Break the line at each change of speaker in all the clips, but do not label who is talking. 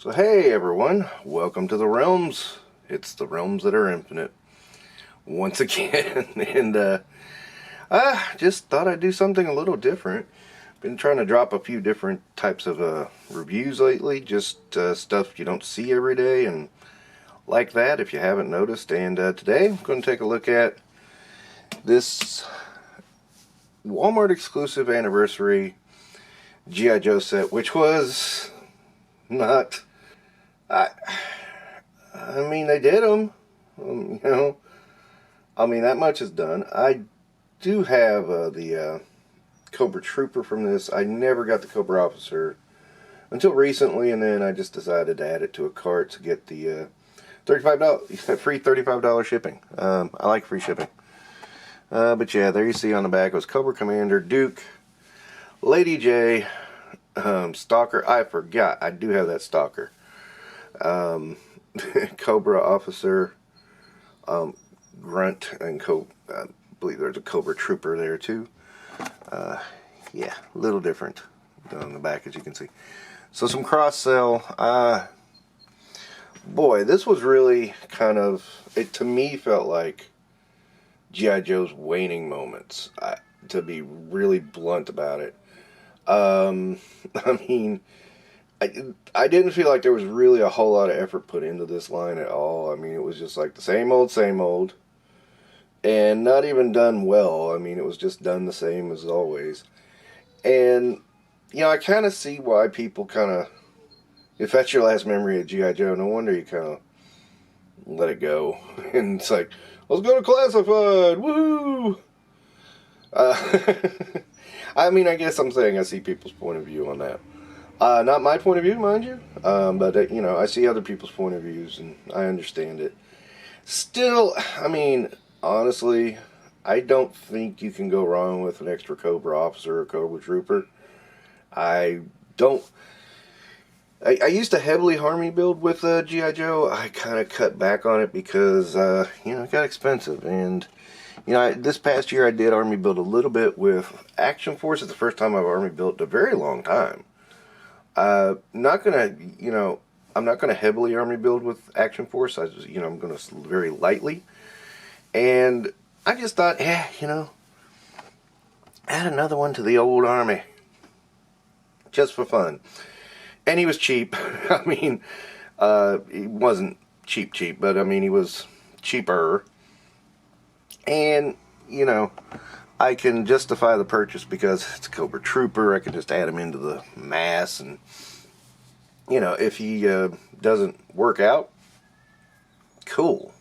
So hey everyone, welcome to the realms. It's the realms that are infinite once again. And I just thought I'd do something a little different. Been trying to drop a few different types of reviews lately, just stuff you don't see every day and like that if you haven't noticed. And today I'm going to take a look at this Walmart exclusive anniversary G.I. Joe set, which was not... I mean, they did them. You know, I mean, that much is done. I do have the Cobra Trooper from this. I never got the Cobra Officer until recently, and then I just decided to add it to a cart to get the $35 free $35 shipping. I like free shipping. But yeah, there you see on the back it was Cobra Commander, Duke, Lady J, Stalker. I forgot. I do have that Stalker. Cobra Officer, Grunt, and I believe there's a Cobra Trooper there too. Yeah, a little different on the back, as you can see. So some cross sell. Boy, this was really kind of, it to me felt like G.I. Joe's waning moments, to be really blunt about it. I mean, I didn't feel like there was really a whole lot of effort put into this line at all. I mean, it was just like the same old, and not even done well. I mean, it was just done the same as always. And, you know, I kind of see why people kind of, if that's your last memory of G.I. Joe, no wonder you kind of let it go. And it's like, let's go to classified, woohoo! I mean, I guess I'm saying I see people's point of view on that. Not my point of view, mind you, but, you know, I see other people's point of views, and I understand it. Still, I mean, honestly, I don't think you can go wrong with an extra Cobra Officer or Cobra Trooper. I used to heavily Army build with G.I. Joe. I kind of cut back on it because, you know, it got expensive, and... You know, this past year I did Army build a little bit with Action Force. It's the first time I've Army built in a very long time. Not gonna, you know, I'm not gonna heavily Army build with Action Force. You know, I'm gonna very lightly. And I just thought, yeah, you know, add another one to the old Army, just for fun. And he was cheap. I mean, he wasn't cheap, but I mean, he was cheaper. And, you know, I can justify the purchase because it's a Cobra Trooper. I can just add him into the mass. And, you know, if he doesn't work out, cool.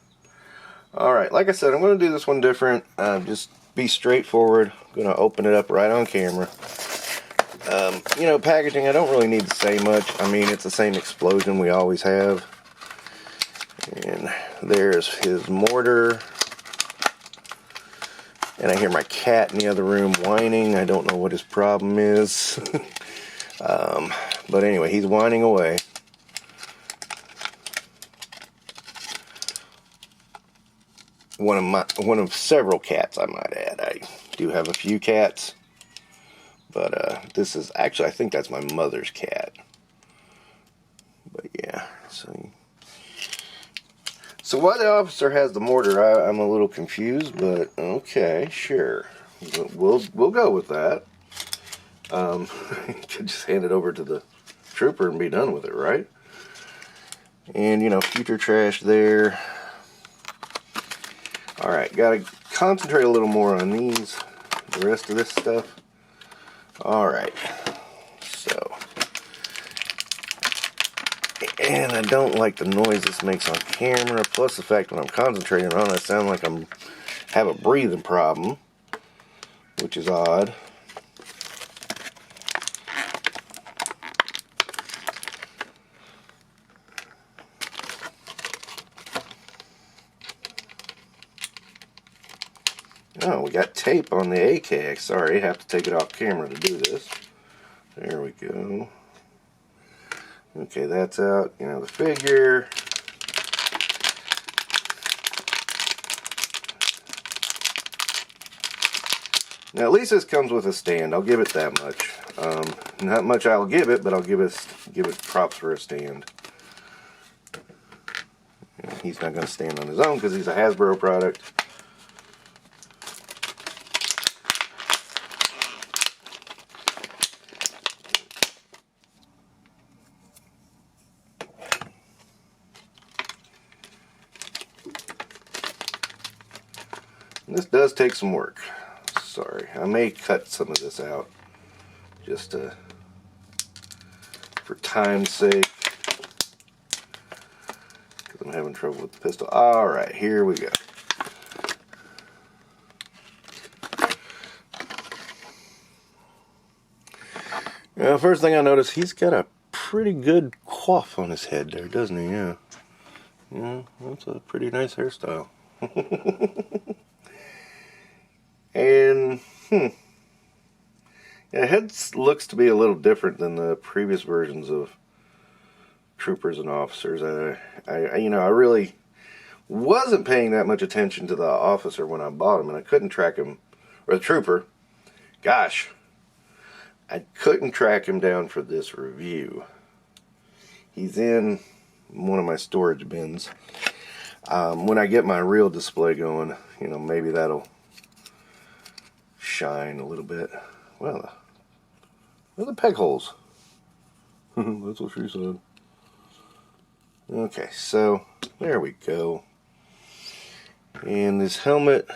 Alright, like I said, I'm going to do this one different. Just be straightforward. I'm going to open it up right on camera. You know, packaging, I don't really need to say much. I mean, it's the same explosion we always have. And there's his mortar. And I hear my cat in the other room whining. I don't know what his problem is. But anyway, he's whining away. One of several cats, I might add. I do have a few cats. But this is, actually, I think that's my mother's cat. But yeah, So why the officer has the mortar, I'm a little confused, but okay, sure. We'll go with that. Could just hand it over to the trooper and be done with it, right? And, you know, future trash there. Alright, gotta concentrate a little more on these, the rest of this stuff. Alright, so... And I don't like the noise this makes on camera, plus the fact when I'm concentrating on it, I sound like I have a breathing problem, which is odd. Oh, we got tape on the AK. Sorry, I have to take it off camera to do this. There we go. Okay, that's out. You know, the figure. Now, at least this comes with a stand. I'll give it that much. Not much I'll give it, but I'll give it props for a stand. he's not going to stand on his own because he's a Hasbro product. This does take some work. Sorry, I may cut some of this out just for time's sake, because I'm having trouble with the pistol. Alright, here we go. Now, first thing I noticed, he's got a pretty good coif on his head there, doesn't he? Yeah. Yeah, that's a pretty nice hairstyle. And, yeah, head looks to be a little different than the previous versions of troopers and officers. You know, I really wasn't paying that much attention to the officer when I bought him, and I couldn't track him, or the trooper. Gosh, I couldn't track him down for this review. He's in one of my storage bins. When I get my real display going, you know, maybe that'll shine a little bit. Well, where are the peg holes? That's what she said. Okay, so there we go. And this helmet,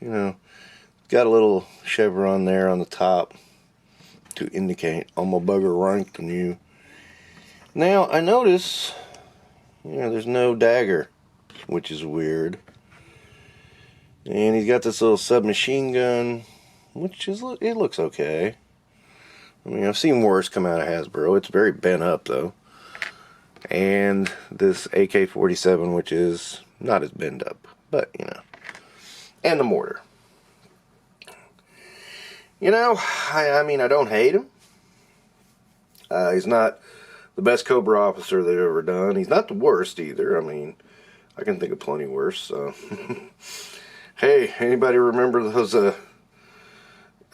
you know, got a little chevron there on the top to indicate I'm a bugger ranked than you. Now I notice, you know, there's no dagger, which is weird. And he's got this little submachine gun, which is, it looks okay. I mean, I've seen worse come out of Hasbro. It's very bent up though. And this AK-47, which is not as bent up, but you know. And the mortar. You know, I mean, I don't hate him. He's not the best Cobra officer they've ever done. He's not the worst either. I mean, I can think of plenty worse. So. Hey, anybody remember those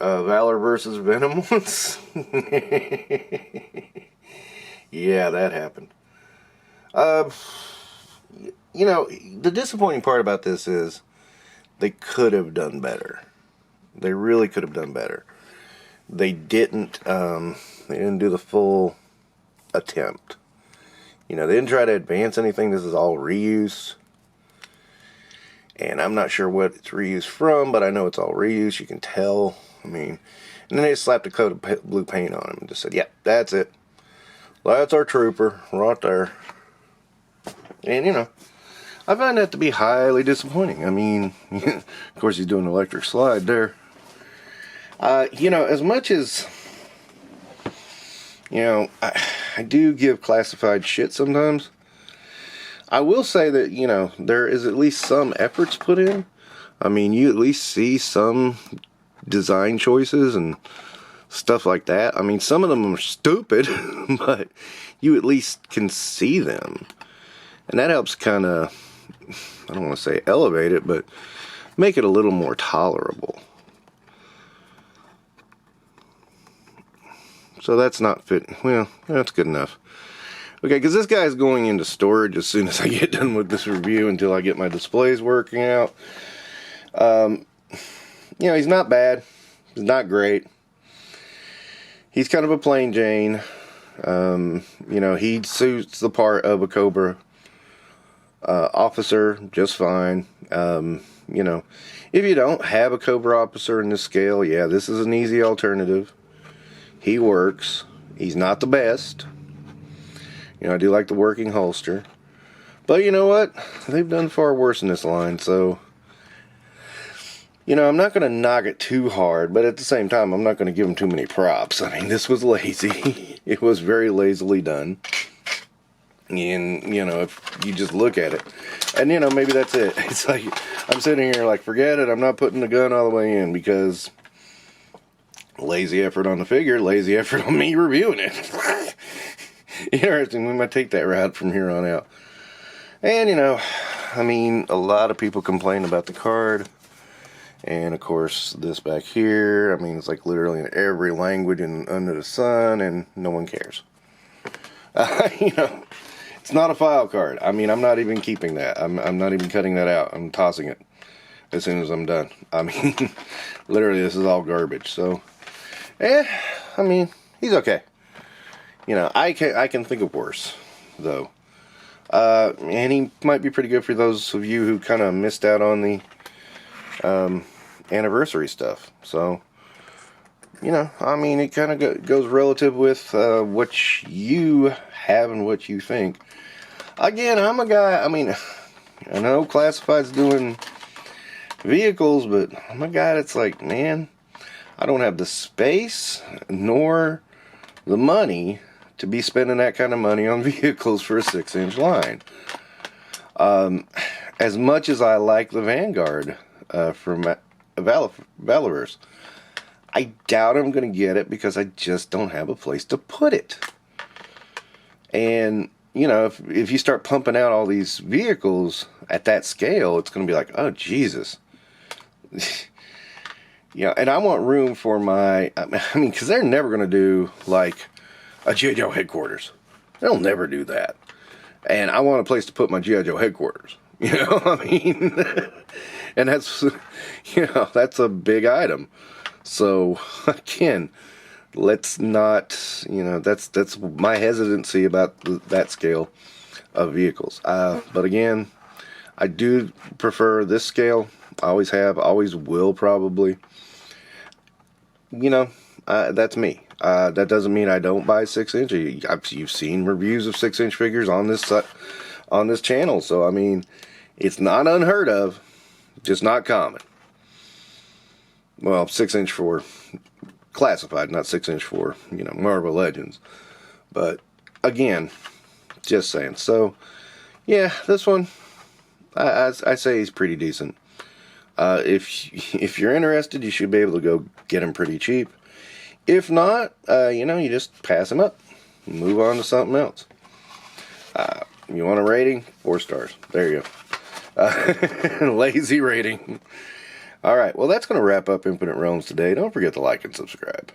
Valor versus Venom ones? Yeah, that happened. You know, the disappointing part about this is they could have done better. They really could have done better. They didn't do the full attempt. You know, they didn't try to advance anything. This is all reuse. And I'm not sure what it's reused from, but I know it's all reuse. You can tell. I mean, and then they just slapped a coat of blue paint on him and just said, yeah, that's it. That's our trooper right there. And, you know, I find that to be highly disappointing. I mean, of course, he's doing an electric slide there. You know, as much as, you know, I do give classified shit sometimes, I will say that, you know, there is at least some efforts put in. I mean, you at least see some design choices and stuff like that. I mean, some of them are stupid, but you at least can see them. And that helps kind of, I don't want to say elevate it, but make it a little more tolerable. So that's not fitting. Well, that's good enough. Okay, because this guy's going into storage as soon as I get done with this review until I get my displays working out. You know, he's not bad. He's not great. He's kind of a plain Jane. You know, he suits the part of a Cobra officer just fine. You know, if you don't have a Cobra officer in this scale, yeah, this is an easy alternative. He works. He's not the best. You know, I do like the working holster. But you know what? They've done far worse in this line, so, you know, I'm not going to knock it too hard, but at the same time, I'm not going to give them too many props. I mean, this was lazy. It was very lazily done. And, you know, if you just look at it, and, you know, maybe that's it. It's like, I'm sitting here like, forget it, I'm not putting the gun all the way in, because lazy effort on the figure, lazy effort on me reviewing it. Interesting, we might take that route from here on out. And, you know, I mean, a lot of people complain about the card. And, of course, this back here, I mean, it's like literally in every language and under the sun, and no one cares. You know, It's not a file card. I mean, I'm not even keeping that. I'm not even cutting that out. I'm tossing it as soon as I'm done. I mean, literally, this is all garbage. So, I mean, he's okay. You know, I can think of worse, though. And he might be pretty good for those of you who kind of missed out on the anniversary stuff. So, you know, I mean, it kind of goes relative with what you have and what you think. Again, I'm a guy, I mean, I know Classified's doing vehicles, but I'm a guy that's like, man, I don't have the space nor the money to be spending that kind of money on vehicles for a 6-inch line. As much as I like the Vanguard from Valorous, I doubt I'm going to get it because I just don't have a place to put it. And, you know, if you start pumping out all these vehicles at that scale, it's going to be like, oh, Jesus. Yeah, and I want room for my, I mean, because they're never going to do, like, a G.I. Joe headquarters. They'll never do that. And I want a place to put my G.I. Joe headquarters. You know, I mean, and that's, you know, that's a big item. So, again, let's not, you know, that's my hesitancy about that scale of vehicles. But again, I do prefer this scale. I always have, always will probably. You know, that's me. That doesn't mean I don't buy 6-inch. You've seen reviews of 6-inch figures on this channel. So, I mean, it's not unheard of, just not common. Well, 6-inch for Classified, not 6-inch for, you know, Marvel Legends. But, again, just saying. So, yeah, this one, I say he's pretty decent. If you're interested, you should be able to go get him pretty cheap. If not, you know, you just pass him up. Move on to something else. You want a rating? 4 stars. There you go. Lazy rating. Alright, well that's going to wrap up Infinite Realms today. Don't forget to like and subscribe.